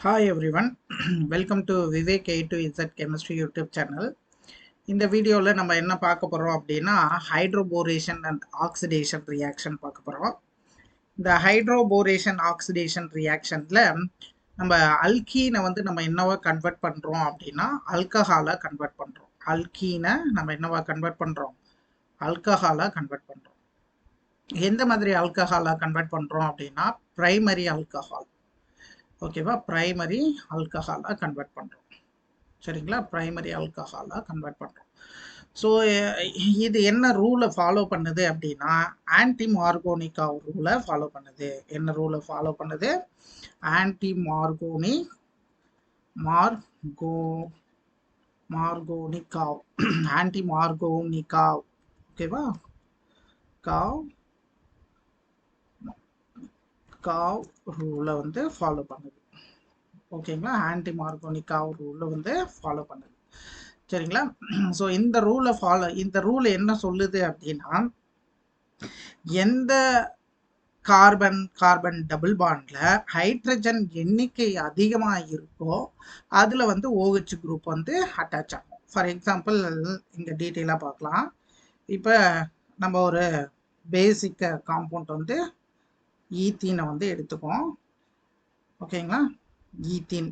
Hi everyone, welcome to Vivek A to Z Chemistry YouTube channel. இந்த வீடியோவில் நம்ம என்ன பார்க்க போகிறோம் அப்படின்னா ஹைட்ரோபோரேஷன் அண்ட் ஆக்சிடேஷன் ரியாக்ஷன் பார்க்க போகிறோம். இந்த ஹைட்ரோபோரேஷன் ஆக்சிடேஷன் ரியாக்ஷனில் நம்ம அல்கீனை வந்து நம்ம என்னவா கன்வெர்ட் பண்ணுறோம் அப்படின்னா ஆல்கஹாலாக கன்வெர்ட் பண்ணுறோம். அல்கீனை நம்ம என்னவா கன்வெர்ட் பண்ணுறோம்? ஆல்கஹாலாக கன்வெர்ட் பண்ணுறோம். எந்த மாதிரி ஆல்கஹாலாக கன்வெர்ட் பண்ணுறோம் அப்படின்னா பிரைமரி ஆல்கஹால். ஓகேவா, பிரைமரி ஆல்கஹாலாக கன்வெர்ட் பண்ணுறோம். சரிங்களா, பிரைமரி ஆல்கஹாலாக கன்வெர்ட் பண்ணுறோம். ஸோ இது என்ன ரூலை ஃபாலோ பண்ணுது அப்படின்னா ஆன்டி மார்கோனிகா ரூலை ஃபாலோ பண்ணுது. என்ன ரூலை ஃபாலோ பண்ணுது? ஆன்டி மார்கோனிகாவ் ஆன்டி மார்கோனிகாவ் ஓகேவா, காவ் ரூலை வந்து ஃபாலோ பண்ணுது. ஓகேங்களா, ஆன்டி மார்கோனிகாவ் ரூலை வந்து ஃபாலோ பண்ணுது. சரிங்களா, ஸோ இந்த ரூல் என்ன சொல்லுது அப்படின்னா எந்த கார்பன் டபுள் பாண்ட்ல ஹைட்ரஜன் எண்ணிக்கை அதிகமாக இருக்கோ அதுல வந்து OH குரூப் வந்து அட்டாச் ஆகும். ஃபார் எக்ஸாம்பிள் இங்க டீட்டெயிலாக பார்க்கலாம். இப்போ நம்ம ஒரு பேசிக் காம்பவுண்ட் வந்து ஈத்தீனை வந்து எடுத்துக்கோம். ஓகேங்களா, ஈத்தீன்.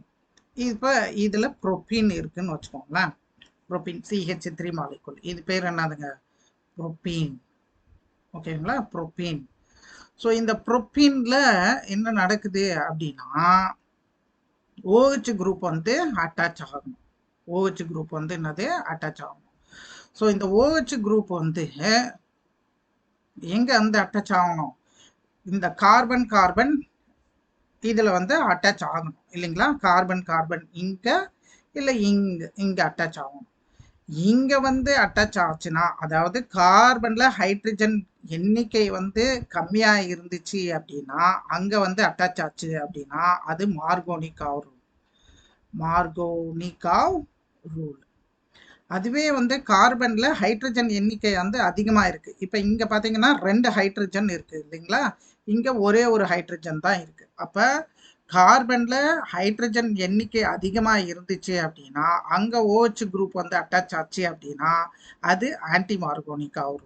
இப்போ இதுல புரோப்பீன் இருக்குன்னு வச்சுக்கோங்களேன். Propene CH3 molecule. இது பேர் என்னதுங்க? புரோப்பீன். ஓகேங்களா, புரோப்பீன். ஸோ இந்த புரோப்பீன்ல என்ன நடக்குது அப்படின்னா OH குரூப் வந்து அட்டாச் ஆகணும். OH குரூப் வந்து என்னது? அட்டாச் ஆகணும். ஸோ இந்த OH குரூப் வந்து எங்க வந்து அட்டாச் ஆகணும்? இந்த கார்பன் இதுல வந்து அட்டாச் ஆகணும் இல்லைங்களா? கார்பன் இங்க இல்லை இங்க அட்டாச் ஆகணும். இங்க வந்து அட்டாச் ஆச்சுன்னா, அதாவது கார்பன்ல ஹைட்ரஜன் எண்ணிக்கை வந்து கம்மியா இருந்துச்சு அப்படின்னா அங்க வந்து அட்டாச் ஆச்சு அப்படின்னா அது மார்கோனிகாவ் ரூல். அதுவே வந்து கார்பன்ல ஹைட்ரஜன் எண்ணிக்கை வந்து அதிகமா இருக்கு. இப்ப இங்க பாத்தீங்கன்னா 2 ஹைட்ரஜன் இருக்கு இல்லைங்களா? இங்க ஒரே ஒரு ஹைட்ரஜன் தான் இருக்கு. அப்ப கார்பன்ல ஹைட்ரஜன் எண்ணிக்கை அதிகமா இருந்துச்சு அப்படின்னா அங்க OH குரூப் வந்து அட்டாச் ஆச்சு அப்படின்னா அது ஆன்டி மார்கோனிகாவ்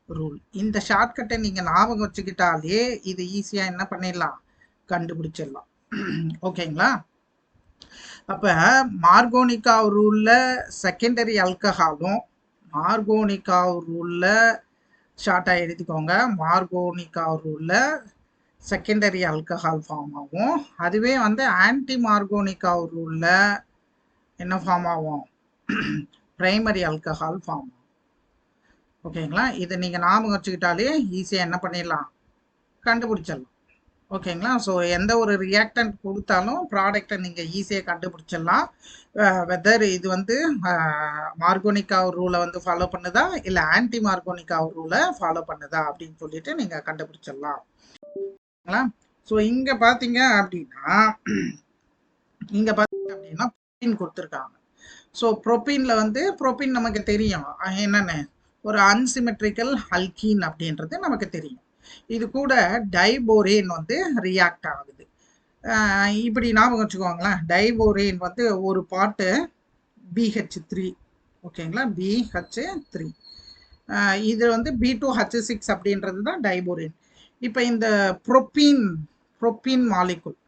ரூல். இந்த ஷார்ட்கட்டை நீங்க ஞாபகம் வச்சுக்கிட்டாலே இது ஈஸியா என்ன பண்ணிடலாம்? கண்டுபிடிச்சிடலாம். ஓகேங்களா, அப்ப மார்கோனிகாவ் ரூல்ல செகண்டரி அல்கஹாலும் மார்கோனிகாவ் ரூல்ல ஷார்ட்டா எழுதிக்கோங்க. மார்கோனிகாவ் ரூல்ல செகண்டரி அல்கஹால் ஃபார்ம் ஆகும். அதுவே வந்து ஆன்டி மார்கோனிகாவ் ரூல்ல என்ன ஃபார்ம் ஆகும்? பிரைமரி அல்கஹால் ஃபார்ம் ஆகும். ஓகேங்களா, இதை நீங்க ஞாபகம் வச்சுக்கிட்டாலே ஈஸியா என்ன பண்ணிடலாம்? கண்டுபிடிச்சிடலாம். ஓகேங்களா, ஸோ எந்த ஒரு ரியாக்டன்ட் கொடுத்தாலும் ப்ராடக்டை நீங்கள் ஈஸியாக கண்டுபிடிச்சிடலாம். வெதர் இது வந்து மார்கோனிகாவ் ரூலை வந்து ஃபாலோ பண்ணுதா இல்லை ஆன்டி மார்கோனிகாவ் ரூலை ஃபாலோ பண்ணுதா அப்படின்னு சொல்லிட்டு நீங்கள் கண்டுபிடிச்சிடலாம். ஸோ இங்கே பார்த்தீங்க அப்படின்னா ப்ரோப்பீன் கொடுத்துருக்காங்க. ஸோ ப்ரோப்பீனில் வந்து ப்ரோப்பீன் நமக்கு தெரியும் என்னென்னு, ஒரு அன்சிமெட்ரிக்கல் அல்கீன் அப்படின்றது நமக்கு தெரியும். இது கூட டைபோரேன் வந்து ரியாக்ட் ஆகுது. இப்படி ஞாபகம் வச்சுக்கோங்களேன். டைபோரேன் வந்து ஒரு பாட்டு BH3. ஓகேங்களா, BH3. இது வந்து B2H6 அப்படின்றது தான் டைபோரேன். இப்போ இந்த புரோப்பீன் மாலிகுல்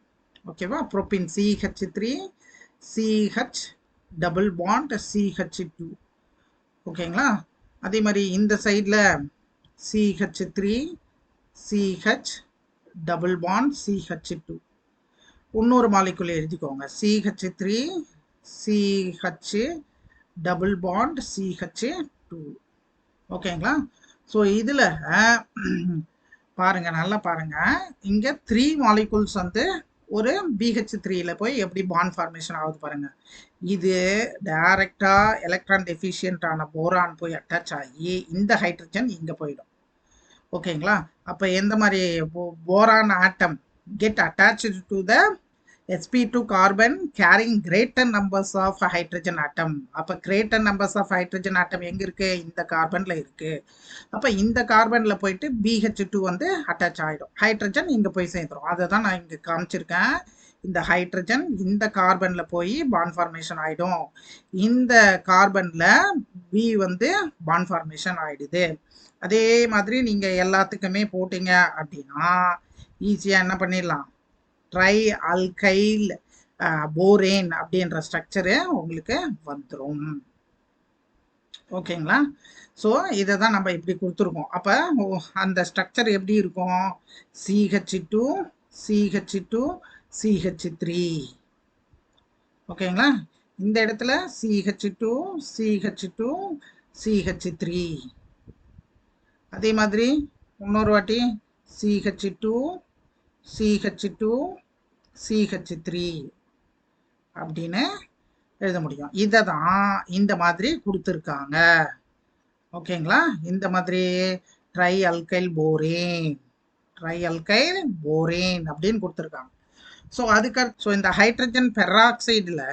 ஓகேவா, propene CH3 CH double bond CH2. ஓகேங்களா, அதே மாதிரி இந்த சைடில் CH3 CH double bond CH2. இன்னொரு மாலிகுல் எழுதிக்கோங்க, CH3 CH double bond CH2. ஓகேங்களா, ஸோ இதில் பாருங்க, நல்லா பாருங்க, இங்கே 3 மாலிகுல்ஸ் வந்து ஒரு BH3ல போய் எப்படி பாண்ட் ஃபார்மேஷன் ஆகுது பாருங்க. இது டைரக்டா எலக்ட்ரான் டெஃபிஷியன்டான போரான் போய் அட்டாச் ஆகி இந்த ஹைட்ரஜன் இங்கே போயிடும். ஓகேங்களா, அப்போ எந்த மாதிரி boron atom get attach to the sp2 carbon carrying greater numbers of hydrogen atom. அப்போ greater numbers of hydrogen atom எங்கே இருக்குது? இந்த கார்பனில் இருக்குது. அப்போ இந்த கார்பனில் போயிட்டு BH2 வந்து அட்டாச் ஆகிடும், ஹைட்ரஜன் இங்கே போய் சேர்ந்துடும். அதை தான் நான் இங்கே காமிச்சிருக்கேன். இந்த ஹைட்ரஜன் இந்த கார்பனில் போய் பாண்ட் ஃபார்மேஷன் ஆகிடும். இந்த கார்பனில் பி வந்து பாண்ட் ஃபார்மேஷன் ஆகிடுது. அதே மாதிரி நீங்கள் எல்லாத்துக்குமே போட்டிங்க அப்படின்னா ஈஸியாக என்ன பண்ணிடலாம், ட்ரை அல்கைல் போரேன் அப்படின்ற ஸ்ட்ரக்சரு உங்களுக்கு வந்துடும். ஓகேங்களா? ஸோ இதை தான் நம்ம இப்படி கொடுத்துருக்கோம். அப்போ அந்த ஸ்ட்ரக்சர் எப்படி இருக்கும்? CH2 CH2 CH3. ஓகேங்களா? இந்த இடத்துல CH2 CH2 CH3. அதே மாதிரி இன்னொரு வாட்டி CH2 CH2 CH3 அப்படின்னு எழுத முடியும். இதை தான் இந்த மாதிரி கொடுத்துருக்காங்க. ஓகேங்களா? இந்த மாதிரி ட்ரை அல்கைல் போரேன் அப்படின்னு கொடுத்துருக்காங்க. ஸோ ஸோ இந்த ஹைட்ரஜன் பெராக்சைடில்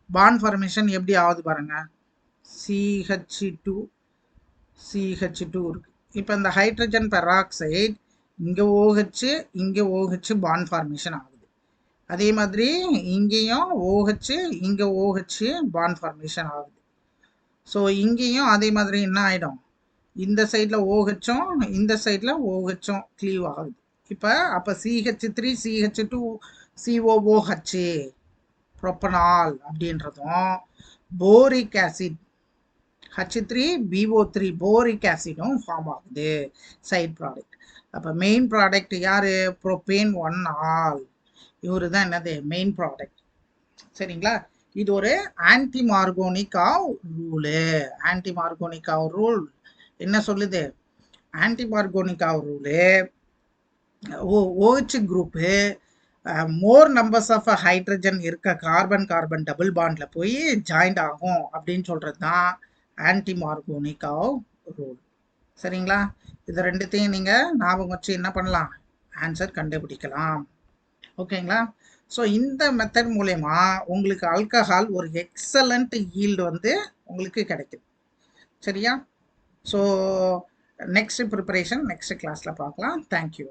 பாண்ட் ஃபார்மேஷன் எப்படி ஆகுது பாருங்க. CH2 இருக்கு. இப்போ இந்த ஹைட்ரஜன் பெராக்சைடு இங்கே OH இங்கே OH பாண்ட் ஃபார்மேஷன் ஆகுது. அதே மாதிரி இங்கேயும் OH இங்கே OH பாண்ட் ஃபார்மேஷன் ஆகுது. ஸோ இங்கேயும் அதே மாதிரி என்ன ஆகிடும், இந்த சைடில் OHம் இந்த சைடில் OHம் க்ளீவ் ஆகுது. அப்போ CH3 CH2 COOH ப்ரோப்பனால் அப்படின்றதும் போரிக் ஆசிட் H3BO3 போரிக் ஆசிடும் ஃபார்ம் ஆகுது சைட் ப்ராடக்ட். அப்போ மெயின் ப்ராடக்ட் யார்? ப்ரோபேன் 1 இவரு தான் என்னது மெயின் ப்ராடக்ட். சரிங்களா? இது ஒரு anti Markovnikov rule. Anti Markovnikov rule என்ன சொல்லுது? Anti Markovnikov rule OH group more numbers of hydrogen இருக்க கார்பன் டபுள் பாண்டில் போய் ஜாயிண்ட் ஆகும் அப்படின்னு சொல்கிறது தான் ஆன்டி மார்கோனிகாவ் ரூல். சரிங்களா? இது ரெண்டுத்தையும் நீங்கள் ஞாபகம் வச்சு என்ன பண்ணலாம், ஆன்சர் கண்டுபிடிக்கலாம். ஓகேங்களா? ஸோ இந்த மெத்தட் மூலயமா உங்களுக்கு ஆல்கஹால் ஒரு எக்ஸலண்ட் ஈல்டு வந்து உங்களுக்கு கிடைக்குது. சரியா? ஸோ நெக்ஸ்ட் ப்ரிப்பரேஷன் நெக்ஸ்ட் கிளாஸில் பார்க்கலாம். தேங்க்யூ.